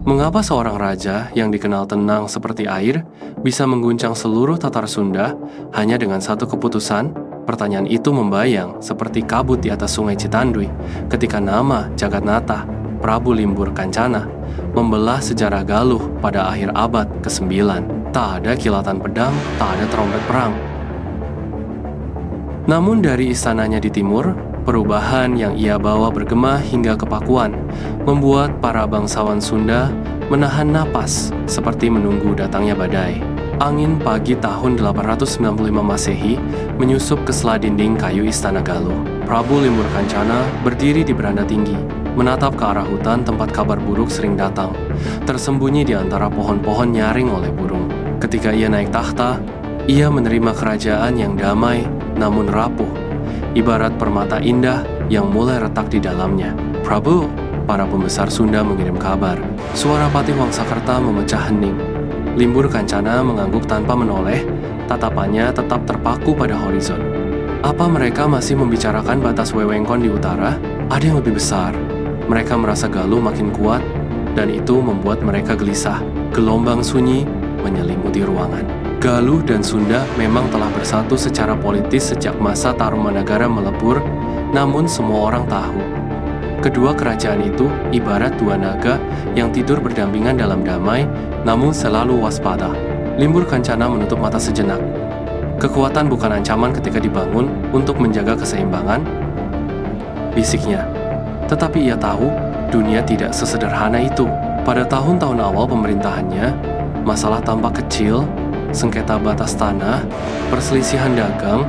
Mengapa seorang raja yang dikenal tenang seperti air bisa mengguncang seluruh Tatar Sunda hanya dengan satu keputusan? Pertanyaan itu membayang seperti kabut di atas sungai Citandui ketika nama Jagatnatha, Prabu Limbur Kancana, membelah sejarah Galuh pada akhir abad ke-9. Tak ada kilatan pedang, tak ada trompet perang. Namun dari istananya di timur, perubahan yang ia bawa bergema hingga ke Pakuan, membuat para bangsawan Sunda menahan napas seperti menunggu datangnya badai. Angin pagi tahun 895 Masehi menyusup ke sela dinding kayu istana Galuh. Prabu Limbur Kancana berdiri di beranda tinggi, menatap ke arah hutan tempat kabar buruk sering datang, tersembunyi di antara pohon-pohon nyaring oleh burung. Ketika ia naik tahta, ia menerima kerajaan yang damai namun rapuh, ibarat permata indah yang mulai retak di dalamnya. "Prabu," para pembesar Sunda mengirim kabar. Suara Patih Wangsakerta memecah hening. Limbur Kancana mengangguk tanpa menoleh, tatapannya tetap terpaku pada horizon. Apa mereka masih membicarakan batas wewengkon di utara? Ada yang lebih besar. Mereka merasa Galuh makin kuat, dan itu membuat mereka gelisah. Gelombang sunyi menyelimuti ruangan. Galuh dan Sunda memang telah bersatu secara politis sejak masa Tarumanagara melebur, namun semua orang tahu kedua kerajaan itu ibarat dua naga yang tidur berdampingan dalam damai, namun selalu waspada. Limbur Kancana menutup mata sejenak. Kekuatan bukan ancaman ketika dibangun untuk menjaga keseimbangan, bisiknya. Tetapi ia tahu dunia tidak sesederhana itu. Pada tahun-tahun awal pemerintahannya, masalah tampak kecil, sengketa batas tanah, perselisihan dagang,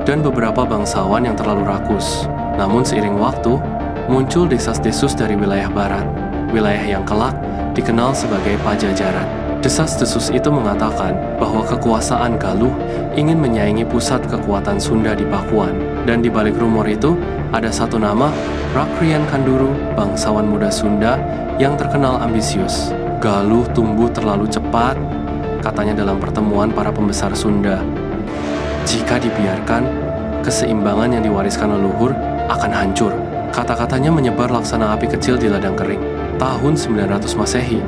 dan beberapa bangsawan yang terlalu rakus. Namun seiring waktu, muncul desas-desus dari wilayah barat, wilayah yang kelak dikenal sebagai Pajajaran. Desas-desus itu mengatakan bahwa kekuasaan Galuh ingin menyaingi pusat kekuatan Sunda di Pakuan. Dan di balik rumor itu, ada satu nama, Rakrian Kanduru, bangsawan muda Sunda yang terkenal ambisius. Galuh tumbuh terlalu cepat, katanya dalam pertemuan para pembesar Sunda. Jika dibiarkan, keseimbangan yang diwariskan leluhur akan hancur. Kata-katanya menyebar laksana api kecil di ladang kering. Tahun 900 Masehi,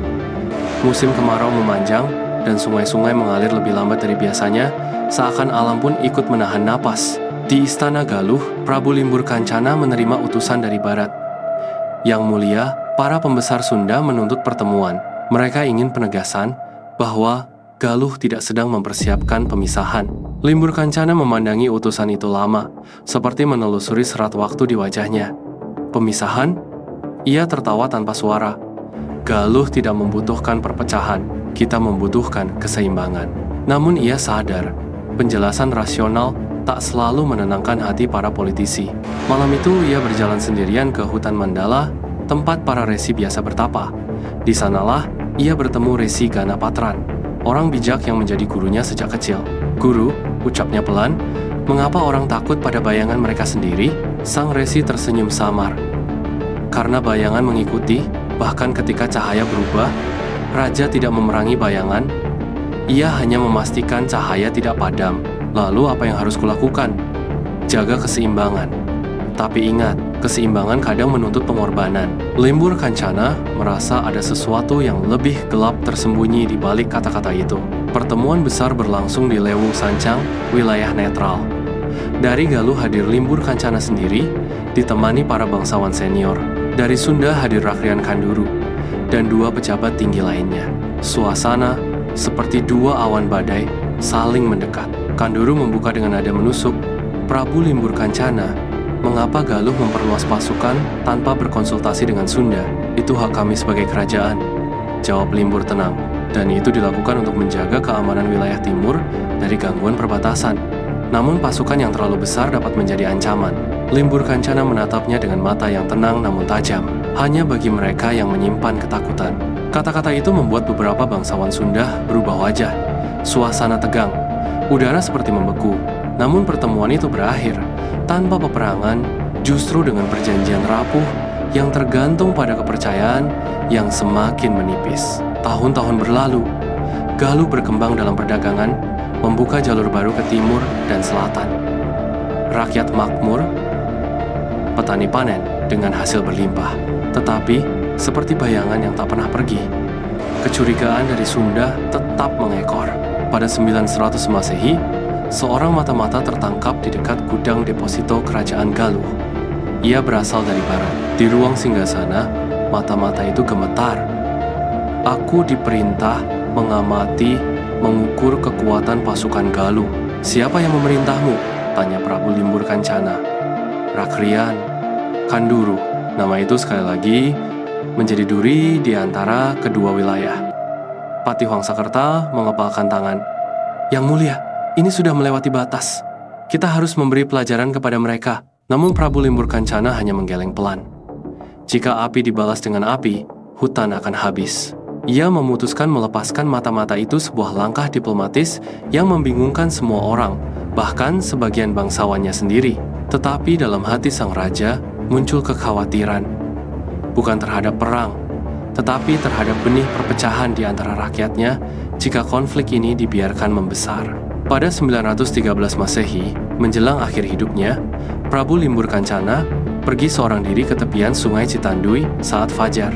musim kemarau memanjang dan sungai-sungai mengalir lebih lambat dari biasanya, seakan alam pun ikut menahan napas. Di istana Galuh, Prabu Limbur Kancana menerima utusan dari barat. Yang mulia, para pembesar Sunda menuntut pertemuan. Mereka ingin penegasan bahwa Galuh tidak sedang mempersiapkan pemisahan. Limbur Kancana memandangi utusan itu lama, seperti menelusuri serat waktu di wajahnya. Pemisahan? Ia tertawa tanpa suara. Galuh tidak membutuhkan perpecahan, kita membutuhkan keseimbangan. Namun ia sadar, penjelasan rasional tak selalu menenangkan hati para politisi. Malam itu ia berjalan sendirian ke hutan Mandala, tempat para resi biasa bertapa. Di sanalah ia bertemu Resi Ganapatran, orang bijak yang menjadi gurunya sejak kecil. "Guru," ucapnya pelan, "mengapa orang takut pada bayangan mereka sendiri?" Sang Resi tersenyum samar. Karena bayangan mengikuti, bahkan ketika cahaya berubah, Raja tidak memerangi bayangan. Ia hanya memastikan cahaya tidak padam. Lalu apa yang harus kulakukan? Jaga keseimbangan. Tapi ingat, keseimbangan kadang menuntut pengorbanan. Limbur Kancana merasa ada sesuatu yang lebih gelap tersembunyi di balik kata-kata itu. Pertemuan besar berlangsung di Lewu Sancang, wilayah netral. Dari Galuh hadir Limbur Kancana sendiri, ditemani para bangsawan senior. Dari Sunda hadir Rakrian Kanduru, dan dua pejabat tinggi lainnya. Suasana seperti dua awan badai saling mendekat. Kanduru membuka dengan nada menusuk, "Prabu Limbur Kancana, mengapa Galuh memperluas pasukan tanpa berkonsultasi dengan Sunda? Itu hak kami sebagai kerajaan," jawab Limbur tenang. Dan itu dilakukan untuk menjaga keamanan wilayah timur dari gangguan perbatasan. Namun pasukan yang terlalu besar dapat menjadi ancaman. Limbur Kancana menatapnya dengan mata yang tenang namun tajam. Hanya bagi mereka yang menyimpan ketakutan. Kata-kata itu membuat beberapa bangsawan Sunda berubah wajah. Suasana tegang. Udara seperti membeku. Namun pertemuan itu berakhir tanpa peperangan, justru dengan perjanjian rapuh yang tergantung pada kepercayaan yang semakin menipis. Tahun-tahun berlalu, Galuh berkembang dalam perdagangan, membuka jalur baru ke timur dan selatan. Rakyat makmur, petani panen dengan hasil berlimpah. Tetapi, seperti bayangan yang tak pernah pergi, Kecurigaan dari Sunda tetap mengekor. Pada 900 Masehi, seorang mata-mata tertangkap di dekat gudang deposito kerajaan Galuh. Ia berasal dari barat. Di ruang singgasana, mata-mata itu gemetar. Aku diperintah mengamati, mengukur kekuatan pasukan Galuh. Siapa yang memerintahmu? Tanya Prabu Limbur Kancana. Rakrian, Kanduru. Nama itu sekali lagi menjadi duri di antara kedua wilayah. Patih Wangsakerta mengepalkan tangan. Yang mulia, ini sudah melewati batas. Kita harus memberi pelajaran kepada mereka. Namun Prabu Limbur Kancana hanya menggeleng pelan. Jika api dibalas dengan api, hutan akan habis. Ia memutuskan melepaskan mata-mata itu sebuah langkah diplomatis yang membingungkan semua orang, bahkan sebagian bangsawannya sendiri. Tetapi dalam hati sang raja muncul kekhawatiran. Bukan terhadap perang, tetapi terhadap benih perpecahan di antara rakyatnya jika konflik ini dibiarkan membesar. Pada 913 Masehi, menjelang akhir hidupnya, Prabu Limbur Kancana pergi seorang diri ke tepian sungai Citandui saat fajar.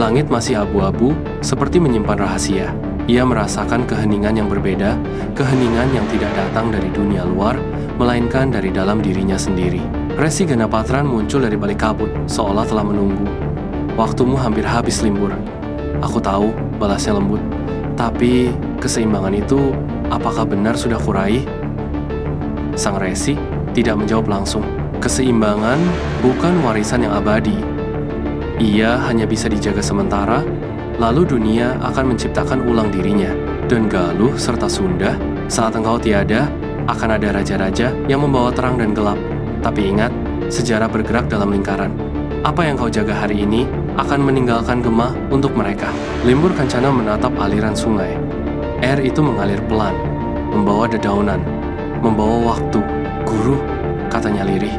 Langit masih abu-abu, seperti menyimpan rahasia. Ia merasakan keheningan yang berbeda, keheningan yang tidak datang dari dunia luar, melainkan dari dalam dirinya sendiri. Resi Ganapatran muncul dari balik kabut, seolah telah menunggu. Waktumu hampir habis, Limbur. Aku tahu, balasnya lembut. Tapi, keseimbangan itu, apakah benar sudah kuraih? Sang resi tidak menjawab langsung. Keseimbangan bukan warisan yang abadi. Ia hanya bisa dijaga sementara, lalu dunia akan menciptakan ulang dirinya. Dan Galuh serta Sunda, saat engkau tiada, akan ada raja-raja yang membawa terang dan gelap. Tapi ingat, sejarah bergerak dalam lingkaran. Apa yang kau jaga hari ini akan meninggalkan gema untuk mereka. Limbur Kancana menatap aliran sungai. Air itu mengalir pelan, membawa dedaunan, membawa waktu. Guru, katanya lirih,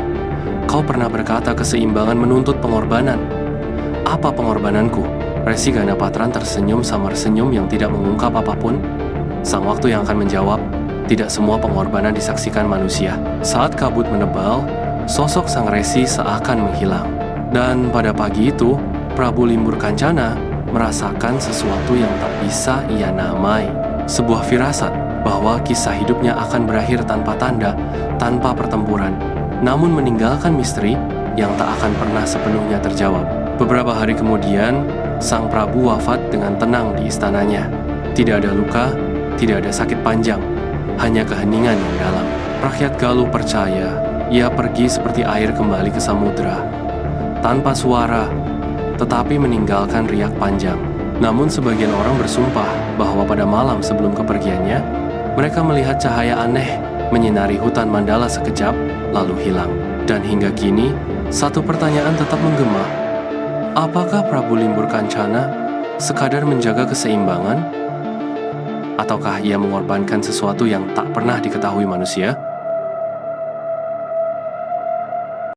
kau pernah berkata keseimbangan menuntut pengorbanan. Apa pengorbananku? Resi Ganapatran tersenyum samar senyum yang tidak mengungkap apapun. Sang waktu yang akan menjawab, tidak semua pengorbanan disaksikan manusia. Saat kabut menebal, sosok sang resi seakan menghilang. Dan pada pagi itu, Prabu Limbur Kancana merasakan sesuatu yang tak bisa ia namai. Sebuah firasat bahwa kisah hidupnya akan berakhir tanpa tanda, tanpa pertempuran, namun meninggalkan misteri yang tak akan pernah sepenuhnya terjawab. Beberapa hari kemudian, sang Prabu wafat dengan tenang di istananya. Tidak ada luka, tidak ada sakit panjang, hanya keheningan yang dalam. Rakyat Galuh percaya, ia pergi seperti air kembali ke samudera. Tanpa suara, tetapi meninggalkan riak panjang. Namun sebagian orang bersumpah bahwa pada malam sebelum kepergiannya, mereka melihat cahaya aneh menyinari hutan Mandala sekejap, lalu hilang. Dan hingga kini, satu pertanyaan tetap menggema. Apakah Prabu Limbur Kancana sekadar menjaga keseimbangan? Ataukah ia mengorbankan sesuatu yang tak pernah diketahui manusia?